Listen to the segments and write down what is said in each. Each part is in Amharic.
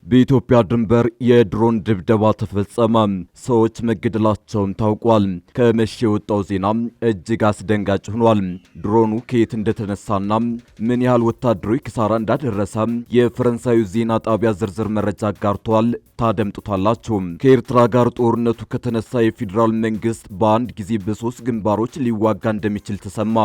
በኢትዮጵያ ድንበር የድሮን ድብደባ ተፈጸመ። ሰዎች መገደላቸውም ታውቋል። ከመሸ የወጣው ዜና እጅግ አስደንጋጭ ሆኗል። ድሮኑ ከየት እንደተነሳና ምን ያህል ወታደራዊ ኪሳራ እንዳደረሰ የፈረንሳዩ ዜና ጣቢያ ዝርዝር መረጃ አጋርቷል። ታደምጡታላችሁ። ከኤርትራ ጋር ጦርነቱ ከተነሳ የፌዴራል መንግስት በአንድ ጊዜ በ3 ግንባሮች ሊዋጋ እንደሚችል ተሰማ።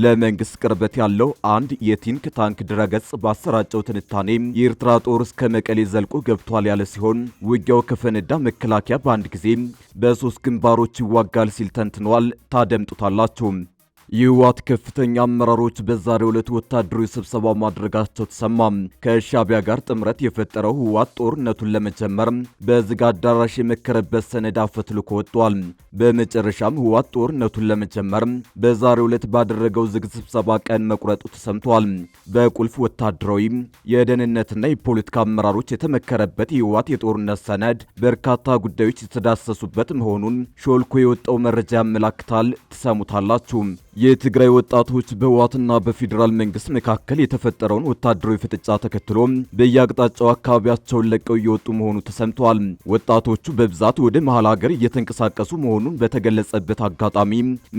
ለመንግስት ቅርበት ያለው አንድ የቲንክ ታንክ ድረገጽ ባሰራጨው ትንታኔ የኤርትራ ጦር እስከ መቀሌ ዘልቆ ገብቷል ያለ ሲሆን ውጊያው ከፈነዳ መከላከያ በአንድ ጊዜ በ3 ግንባሮች ይዋጋል ሲል ተንትኗል። ታደምጡታላችሁ። የህወሓት ከፍተኛ አመራሮች በዛሬው ዕለት ወታደራዊ ስብሰባ ማድረጋቸው ተሰማ። ከሻዕቢያ ጋር ጥምረት የፈጠረው ህወሓት ጦርነቱን ለመጀመር በዝግ አዳራሽ የመከረበት ሰነድ አፈትልኮ ወጥቷል። በመጨረሻም ህወሓት ጦርነቱን ለመጀመር በዛሬው ዕለት ባደረገው ዝግ ስብሰባ ቀን መቁረጡ ተሰምቷል። በቁልፍ ወታደራዊ የደህንነትና የፖለቲካ አመራሮች የተመከረበት የህወሓት የጦርነት ሰነድ በርካታ ጉዳዮች የተዳሰሱበት መሆኑን ሾልኮ የወጣው መረጃ ያመላክታል። ትሰሙታላችሁ። የትግራይ ወጣቶች በህወሓትና በፌዴራል መንግስት መካከል የተፈጠረውን ወታደራዊ ፍጥጫ ተከትሎ በየአቅጣጫው አካባቢያቸውን ለቀው እየወጡ መሆኑ ተሰምቷል። ወጣቶቹ በብዛት ወደ መሃል ሀገር እየተንቀሳቀሱ መሆኑን በተገለጸበት አጋጣሚ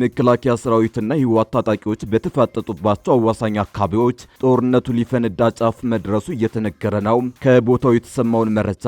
መከላከያ ሰራዊትና የህወሓት ታጣቂዎች በተፋጠጡባቸው አዋሳኝ አካባቢዎች ጦርነቱ ሊፈነዳ ጫፍ መድረሱ እየተነገረ ነው። ከቦታው የተሰማውን መረጃ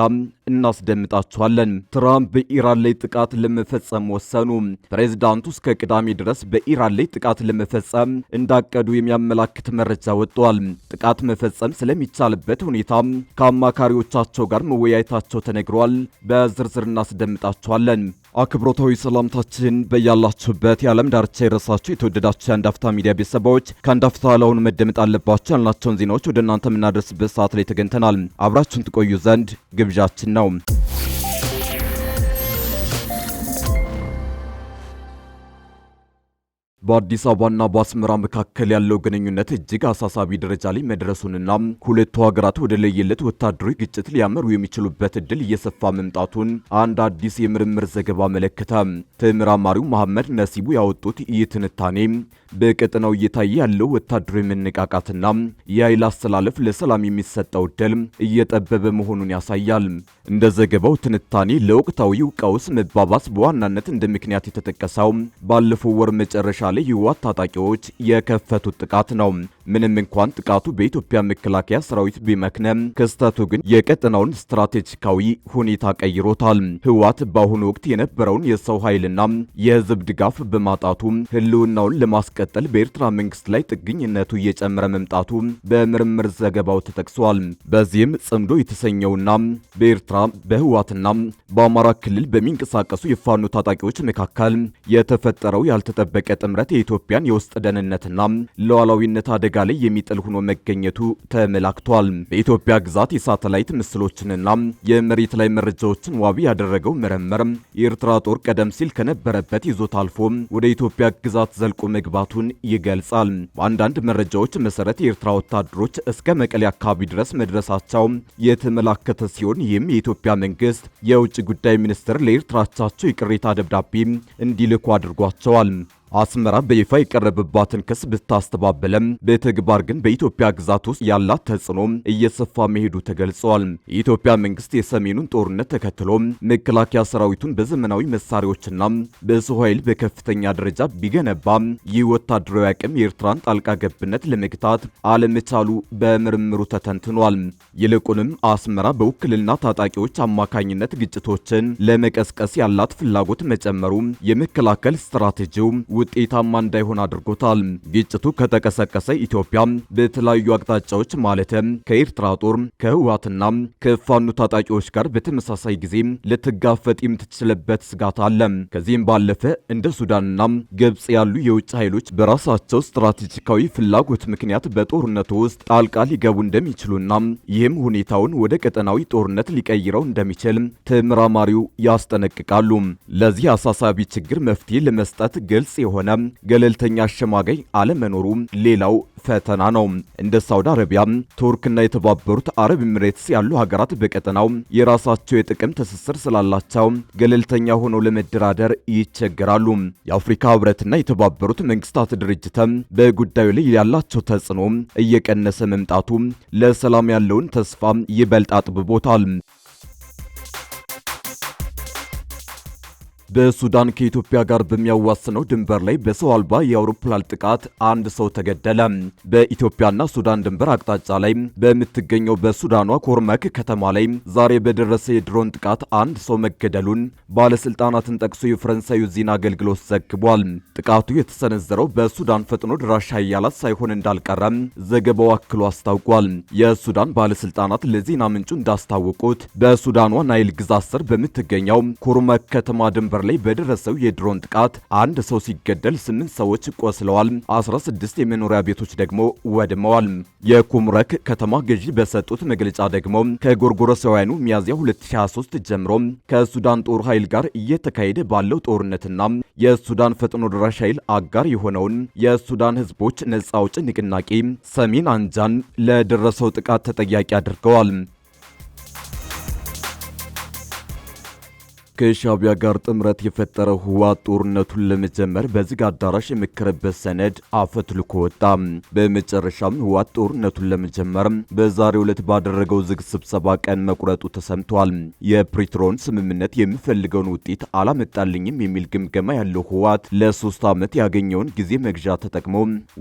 እናስደምጣችኋለን። ትራምፕ በኢራን ላይ ጥቃት ለመፈጸም ወሰኑ። ፕሬዝዳንቱ እስከ ቅዳሜ ድረስ በኢራን ላይ ጥቃት ለመፈጸም እንዳቀዱ የሚያመላክት መረጃ ወጥቷል። ጥቃት መፈጸም ስለሚቻልበት ሁኔታ ከአማካሪዎቻቸው ጋር መወያየታቸው ተነግሯል። በዝርዝር እናስደምጣችኋለን። አክብሮታዊ ሰላምታችን በያላችሁበት የዓለም ዳርቻ የረሳችሁ የተወደዳችሁ የአንድ አፍታ ሚዲያ ቤተሰቦች ከአንድ አፍታ ለአሁኑ መደመጥ አለባቸው ያልናቸውን ዜናዎች ወደ እናንተ የምናደርስበት ሰዓት ላይ ተገኝተናል። አብራችሁን ትቆዩ ዘንድ ግብዣችን ነው። በአዲስ አበባና በአስመራ መካከል ያለው ግንኙነት እጅግ አሳሳቢ ደረጃ ላይ መድረሱንና ሁለቱ ሀገራት ወደ ለየለት ወታደራዊ ግጭት ሊያመሩ የሚችሉበት እድል እየሰፋ መምጣቱን አንድ አዲስ የምርምር ዘገባ አመለከተ። ተመራማሪው መሐመድ ነሲቡ ያወጡት ይህ ትንታኔ በቀጠናው እየታየ ያለው ወታደራዊ መነቃቃትና የኃይል አስተላለፍ ለሰላም የሚሰጠው እድል እየጠበበ መሆኑን ያሳያል። እንደ ዘገባው ትንታኔ ለወቅታዊው ቀውስ መባባስ በዋናነት እንደ ምክንያት የተጠቀሰው ባለፈው ወር መጨረሻ ላይ የህወሓት ታጣቂዎች የከፈቱት ጥቃት ነው። ምንም እንኳን ጥቃቱ በኢትዮጵያ መከላከያ ሰራዊት ቢመክነም ክስተቱ ግን የቀጠናውን ስትራቴጂካዊ ሁኔታ ቀይሮታል። ህወሓት በአሁኑ ወቅት የነበረውን የሰው ኃይልና የህዝብ ድጋፍ በማጣቱ ህልውናውን ለማስቀጠል በኤርትራ መንግስት ላይ ጥገኝነቱ እየጨመረ መምጣቱ በምርምር ዘገባው ተጠቅሷል። በዚህም ጽምዶ የተሰኘውና በኤርትራ በህወሓትና በአማራ ክልል በሚንቀሳቀሱ የፋኖ ታጣቂዎች መካከል የተፈጠረው ያልተጠበቀ ጥምረት የኢትዮጵያን የውስጥ ደህንነትና ሉዓላዊነት አደጋ ላይ የሚጥል ሆኖ መገኘቱ ተመላክቷል። በኢትዮጵያ ግዛት የሳተላይት ምስሎችንና የመሬት ላይ መረጃዎችን ዋቢ ያደረገው ምርምር የኤርትራ ጦር ቀደም ሲል ከነበረበት ይዞታ አልፎ ወደ ኢትዮጵያ ግዛት ዘልቆ መግባቱን ይገልጻል። በአንዳንድ መረጃዎች መሰረት የኤርትራ ወታደሮች እስከ መቀሌ አካባቢ ድረስ መድረሳቸው የተመላከተ ሲሆን ይህም የኢትዮጵያ መንግስት የውጭ ጉዳይ ሚኒስትር ለኤርትራ አቻቸው የቅሬታ ደብዳቤ እንዲልኩ አድርጓቸዋል። አስመራ በይፋ የቀረበባትን ክስ ብታስተባበለም በተግባር ግን በኢትዮጵያ ግዛት ውስጥ ያላት ተጽዕኖ እየሰፋ መሄዱ ተገልጿል። የኢትዮጵያ መንግስት የሰሜኑን ጦርነት ተከትሎ መከላከያ ሰራዊቱን በዘመናዊ መሳሪያዎችና በሰው ኃይል በከፍተኛ ደረጃ ቢገነባ ይህ ወታደራዊ አቅም የኤርትራን ጣልቃ ገብነት ለመግታት አለመቻሉ በምርምሩ ተተንትኗል። ይልቁንም አስመራ በውክልና ታጣቂዎች አማካኝነት ግጭቶችን ለመቀስቀስ ያላት ፍላጎት መጨመሩ የመከላከል ስትራቴጂው ውጤታማ እንዳይሆን አድርጎታል። ግጭቱ ከተቀሰቀሰ ኢትዮጵያ በተለያዩ አቅጣጫዎች ማለትም ከኤርትራ ጦር ከህወሓትና ከፋኖ ታጣቂዎች ጋር በተመሳሳይ ጊዜ ልትጋፈጥ የምትችልበት ስጋት አለ። ከዚህም ባለፈ እንደ ሱዳንና ግብጽ ያሉ የውጭ ኃይሎች በራሳቸው ስትራቴጂካዊ ፍላጎት ምክንያት በጦርነቱ ውስጥ ጣልቃ ሊገቡ እንደሚችሉና ይህም ሁኔታውን ወደ ቀጠናዊ ጦርነት ሊቀይረው እንደሚችል ተመራማሪው ያስጠነቅቃሉ። ለዚህ አሳሳቢ ችግር መፍትሄ ለመስጠት ግልጽ የሆነ ገለልተኛ አሸማጋይ አለመኖሩ ሌላው ፈተና ነው። እንደ ሳውዲ አረቢያ፣ ቱርክና የተባበሩት አረብ ኤሚሬትስ ያሉ ሀገራት በቀጠናው የራሳቸው የጥቅም ትስስር ስላላቸው ገለልተኛ ሆነው ለመደራደር ይቸገራሉ። የአፍሪካ ህብረትና የተባበሩት መንግስታት ድርጅትም በጉዳዩ ላይ ያላቸው ተጽዕኖ እየቀነሰ መምጣቱ ለሰላም ያለውን ተስፋ ይበልጥ አጥብቦታል። በሱዳን ከኢትዮጵያ ጋር በሚያዋስነው ድንበር ላይ በሰው አልባ የአውሮፕላን ጥቃት አንድ ሰው ተገደለ። በኢትዮጵያና ሱዳን ድንበር አቅጣጫ ላይ በምትገኘው በሱዳኗ ኮርመክ ከተማ ላይ ዛሬ በደረሰ የድሮን ጥቃት አንድ ሰው መገደሉን ባለስልጣናትን ጠቅሶ የፈረንሳዩ ዜና አገልግሎት ዘግቧል። ጥቃቱ የተሰነዘረው በሱዳን ፈጥኖ ድራሽ ኃይላት ሳይሆን እንዳልቀረም ዘገባው አክሎ አስታውቋል። የሱዳን ባለስልጣናት ለዜና ምንጩ እንዳስታወቁት በሱዳኗ ናይል ግዛት ስር በምትገኘው ኮርመክ ከተማ ድንበር ላይ በደረሰው የድሮን ጥቃት አንድ ሰው ሲገደል 8 ሰዎች ቆስለዋል፣ 16 የመኖሪያ ቤቶች ደግሞ ወድመዋል። የኩምረክ ከተማ ገዢ በሰጡት መግለጫ ደግሞ ከጎርጎሮሳውያኑ ሚያዝያ 2023 ጀምሮ ከሱዳን ጦር ኃይል ጋር እየተካሄደ ባለው ጦርነትና የሱዳን ፈጥኖ ደራሽ ኃይል አጋር የሆነውን የሱዳን ህዝቦች ነጻ አውጪ ንቅናቄ ሰሜን አንጃን ለደረሰው ጥቃት ተጠያቂ አድርገዋል። ከሻዕቢያ ጋር ጥምረት የፈጠረው ህወሓት ጦርነቱን ለመጀመር በዝግ አዳራሽ የመከረበት ሰነድ አፈትልኮ ወጣ። በመጨረሻም ህወሓት ጦርነቱን ለመጀመር በዛሬው ዕለት ባደረገው ዝግ ስብሰባ ቀን መቁረጡ ተሰምቷል። የፕሪቶሪያውን ስምምነት የሚፈልገውን ውጤት አላመጣልኝም የሚል ግምገማ ያለው ህወሓት ለ3 ዓመት ያገኘውን ጊዜ መግዣ ተጠቅሞ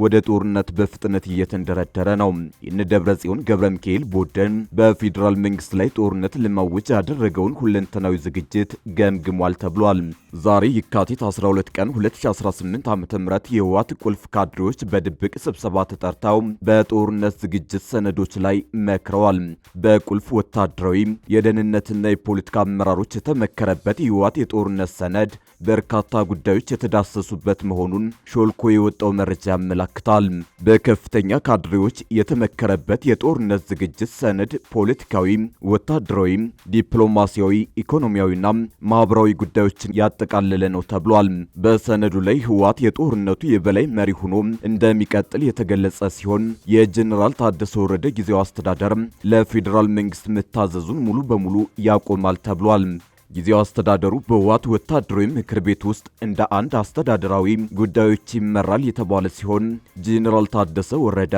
ወደ ጦርነት በፍጥነት እየተንደረደረ ነው። ይህን ደብረጽዮን ገብረ ሚካኤል ቡድን በፌዴራል መንግስት ላይ ጦርነት ለማወጅ ያደረገውን ሁለንተናዊ ዝግጅት ገምግሟል ተብሏል። ዛሬ የካቲት 12 ቀን 2018 ዓ.ም የህወሓት ቁልፍ ካድሬዎች በድብቅ ስብሰባ ተጠርተው በጦርነት ዝግጅት ሰነዶች ላይ መክረዋል። በቁልፍ ወታደራዊ የደህንነትና የፖለቲካ አመራሮች የተመከረበት የህወሓት የጦርነት ሰነድ በርካታ ጉዳዮች የተዳሰሱበት መሆኑን ሾልኮ የወጣው መረጃ ያመለክታል። በከፍተኛ ካድሬዎች የተመከረበት የጦርነት ዝግጅት ሰነድ ፖለቲካዊ፣ ወታደራዊ፣ ዲፕሎማሲያዊ፣ ኢኮኖሚያዊና ማህበራዊ ጉዳዮችን ያጠቃለለ ነው ተብሏል። በሰነዱ ላይ ህወሓት የጦርነቱ የበላይ መሪ ሆኖ እንደሚቀጥል የተገለጸ ሲሆን የጀነራል ታደሰ ወረደ ጊዜያዊ አስተዳደር ለፌዴራል መንግስት መታዘዙን ሙሉ በሙሉ ያቆማል ተብሏል። ጊዜው አስተዳደሩ በህወሓት ወታደራዊ ምክር ቤት ውስጥ እንደ አንድ አስተዳደራዊ ጉዳዮች ይመራል የተባለ ሲሆን ጄኔራል ታደሰ ወረደ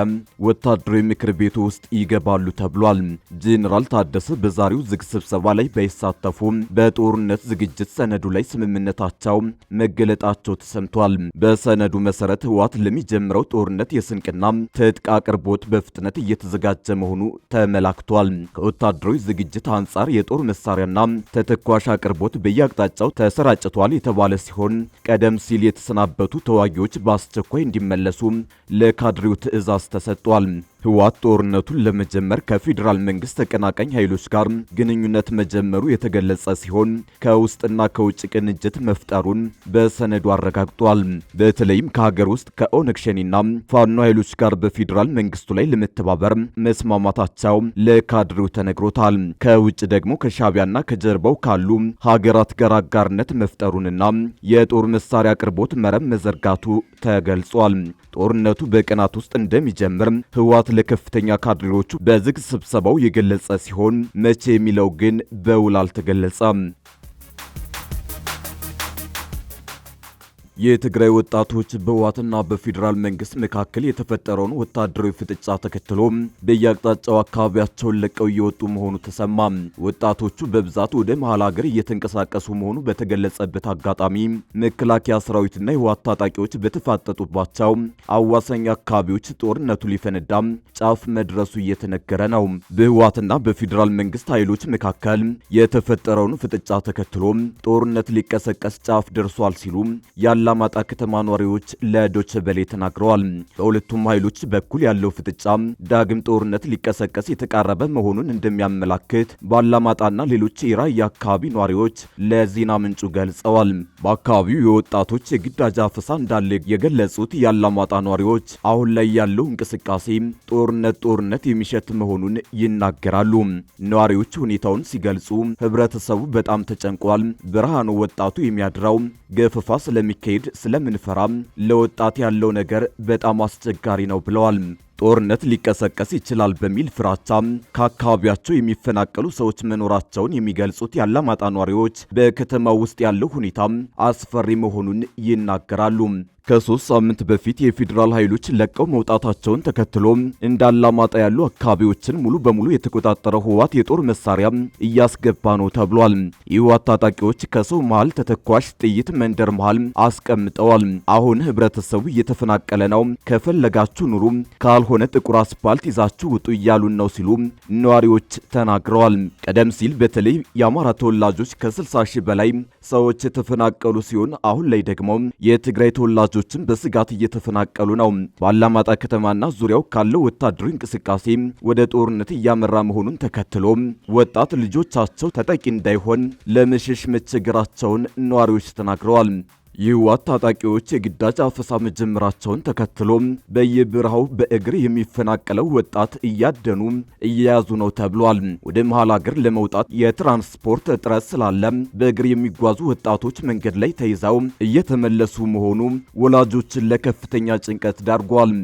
ወታደራዊ ምክር ቤቱ ውስጥ ይገባሉ ተብሏል። ጄኔራል ታደሰ በዛሬው ዝግ ስብሰባ ላይ ባይሳተፉ በጦርነት ዝግጅት ሰነዱ ላይ ስምምነታቸው መገለጣቸው ተሰምቷል። በሰነዱ መሰረት ህወሓት ለሚጀምረው ጦርነት የስንቅና ትጥቅ አቅርቦት በፍጥነት እየተዘጋጀ መሆኑ ተመላክቷል። ከወታደራዊ ዝግጅት አንጻር የጦር መሳሪያና ተተኳሽ አቅርቦት በየአቅጣጫው ተሰራጭቷል የተባለ ሲሆን ቀደም ሲል የተሰናበቱ ተዋጊዎች በአስቸኳይ እንዲመለሱ ለካድሬው ትዕዛዝ ተሰጥቷል። ህወሓት ጦርነቱን ለመጀመር ከፌዴራል መንግስት ተቀናቃኝ ኃይሎች ጋር ግንኙነት መጀመሩ የተገለጸ ሲሆን ከውስጥና ከውጭ ቅንጅት መፍጠሩን በሰነዱ አረጋግጧል። በተለይም ከሀገር ውስጥ ከኦነግ ሸኔና ፋኖ ኃይሎች ጋር በፌዴራል መንግስቱ ላይ ለመተባበር መስማማታቸው ለካድሬው ተነግሮታል። ከውጭ ደግሞ ከሻዕቢያና ከጀርባው ካሉ ሀገራት ጋር አጋርነት መፍጠሩንና የጦር መሳሪያ አቅርቦት መረብ መዘርጋቱ ተገልጿል። ጦርነቱ በቀናት ውስጥ እንደሚጀምር ህወሓት ለከፍተኛ ካድሬዎቹ በዝግ ስብሰባው የገለጸ ሲሆን መቼ የሚለው ግን በውል አልተገለጸም። የትግራይ ወጣቶች በህወሓትና በፌዴራል መንግስት መካከል የተፈጠረውን ወታደራዊ ፍጥጫ ተከትሎ በየአቅጣጫው አካባቢያቸውን ለቀው እየወጡ መሆኑ ተሰማ። ወጣቶቹ በብዛት ወደ መሃል ሀገር እየተንቀሳቀሱ መሆኑ በተገለጸበት አጋጣሚ መከላከያ ሰራዊትና የህወሓት ታጣቂዎች በተፋጠጡባቸው አዋሳኝ አካባቢዎች ጦርነቱ ሊፈነዳ ጫፍ መድረሱ እየተነገረ ነው። በህወሓትና በፌዴራል መንግስት ኃይሎች መካከል የተፈጠረውን ፍጥጫ ተከትሎ ጦርነት ሊቀሰቀስ ጫፍ ደርሷል ሲሉ የአላማጣ ከተማ ነዋሪዎች ለዶቼ ቬለ ተናግረዋል። በሁለቱም ኃይሎች በኩል ያለው ፍጥጫ ዳግም ጦርነት ሊቀሰቀስ የተቃረበ መሆኑን እንደሚያመላክት በአላማጣና ሌሎች የራያ አካባቢ ነዋሪዎች ለዜና ምንጩ ገልጸዋል። በአካባቢው የወጣቶች የግዳጅ አፈሳ እንዳለ የገለጹት የአላማጣ ነዋሪዎች አሁን ላይ ያለው እንቅስቃሴ ጦርነት የሚሸት መሆኑን ይናገራሉ። ነዋሪዎች ሁኔታውን ሲገልጹ ህብረተሰቡ በጣም ተጨንቋል። በረሃ ነው ወጣቱ የሚያድራው ገፈፋ ስለሚካሄድ ለመሄድ ስለምንፈራ ለወጣት ያለው ነገር በጣም አስቸጋሪ ነው ብለዋል። ጦርነት ሊቀሰቀስ ይችላል በሚል ፍራቻ ከአካባቢያቸው የሚፈናቀሉ ሰዎች መኖራቸውን የሚገልጹት የአላማጣ ነዋሪዎች በከተማው ውስጥ ያለው ሁኔታ አስፈሪ መሆኑን ይናገራሉ። ከ3 ሳምንት በፊት የፌዴራል ኃይሎች ለቀው መውጣታቸውን ተከትሎ እንደ አላማጣ ያሉ አካባቢዎችን ሙሉ በሙሉ የተቆጣጠረው ህወሓት የጦር መሳሪያ እያስገባ ነው ተብሏል። የህወሓት ታጣቂዎች ከሰው መሃል ተተኳሽ ጥይት መንደር መሃል አስቀምጠዋል። አሁን ህብረተሰቡ እየተፈናቀለ ነው፣ ከፈለጋችሁ ኑሩ፣ ካልሆነ ጥቁር አስፓልት ይዛችሁ ውጡ እያሉን ነው ሲሉ ነዋሪዎች ተናግረዋል። ቀደም ሲል በተለይ የአማራ ተወላጆች ከ60 ሺህ በላይ ሰዎች የተፈናቀሉ ሲሆን አሁን ላይ ደግሞ የትግራይ ተወላጆች በስጋት እየተፈናቀሉ ነው። በአላማጣ ከተማና ዙሪያው ካለው ወታደራዊ እንቅስቃሴ ወደ ጦርነት እያመራ መሆኑን ተከትሎ ወጣት ልጆቻቸው ተጠቂ እንዳይሆን ለመሸሽ መቸገራቸውን ነዋሪዎች ተናግረዋል። የህወሓት ታጣቂዎች የግዳጅ አፈሳ መጀመራቸውን ተከትሎ በየበረሃው በእግር የሚፈናቀለው ወጣት እያደኑ እየያዙ ነው ተብሏል። ወደ መሃል ሀገር ለመውጣት የትራንስፖርት እጥረት ስላለ በእግር የሚጓዙ ወጣቶች መንገድ ላይ ተይዘው እየተመለሱ መሆኑ ወላጆችን ለከፍተኛ ጭንቀት ዳርጓል።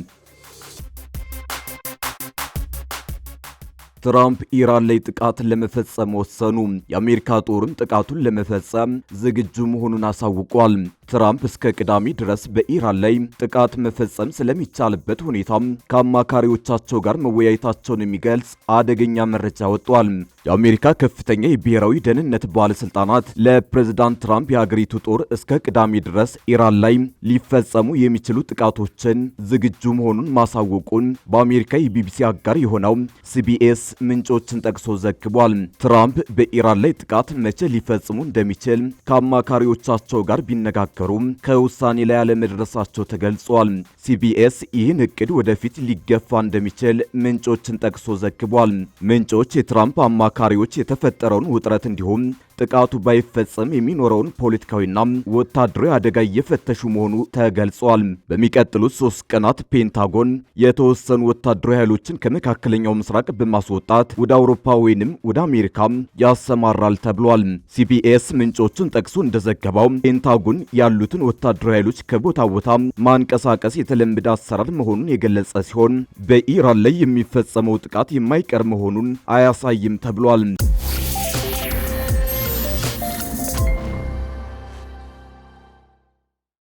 ትራምፕ ኢራን ላይ ጥቃት ለመፈጸም ወሰኑ። የአሜሪካ ጦርም ጥቃቱን ለመፈጸም ዝግጁ መሆኑን አሳውቋል። ትራምፕ እስከ ቅዳሜ ድረስ በኢራን ላይ ጥቃት መፈጸም ስለሚቻልበት ሁኔታ ከአማካሪዎቻቸው ጋር መወያየታቸውን የሚገልጽ አደገኛ መረጃ ወጥቷል። የአሜሪካ ከፍተኛ የብሔራዊ ደህንነት ባለስልጣናት ለፕሬዝዳንት ትራምፕ የአገሪቱ ጦር እስከ ቅዳሜ ድረስ ኢራን ላይ ሊፈጸሙ የሚችሉ ጥቃቶችን ዝግጁ መሆኑን ማሳወቁን በአሜሪካ የቢቢሲ አጋር የሆነው ሲቢኤስ ምንጮችን ጠቅሶ ዘግቧል። ትራምፕ በኢራን ላይ ጥቃት መቼ ሊፈጽሙ እንደሚችል ከአማካሪዎቻቸው ጋር ቢነጋገሩም ከውሳኔ ላይ አለመድረሳቸው ተገልጿል። ሲቢኤስ ይህን እቅድ ወደፊት ሊገፋ እንደሚችል ምንጮችን ጠቅሶ ዘግቧል። ምንጮች የትራምፕ አማካሪዎች የተፈጠረውን ውጥረት እንዲሁም ጥቃቱ ባይፈጸም የሚኖረውን ፖለቲካዊና ወታደራዊ አደጋ እየፈተሹ መሆኑ ተገልጿል። በሚቀጥሉት 3 ቀናት ፔንታጎን የተወሰኑ ወታደራዊ ኃይሎችን ከመካከለኛው ምስራቅ በማስወጣት ወደ አውሮፓ ወይንም ወደ አሜሪካ ያሰማራል ተብሏል። ሲቢኤስ ምንጮቹን ጠቅሶ እንደዘገባው ፔንታጎን ያሉትን ወታደራዊ ኃይሎች ከቦታ ቦታ ማንቀሳቀስ የተለመደ አሰራር መሆኑን የገለጸ ሲሆን በኢራን ላይ የሚፈጸመው ጥቃት የማይቀር መሆኑን አያሳይም ተብሏል።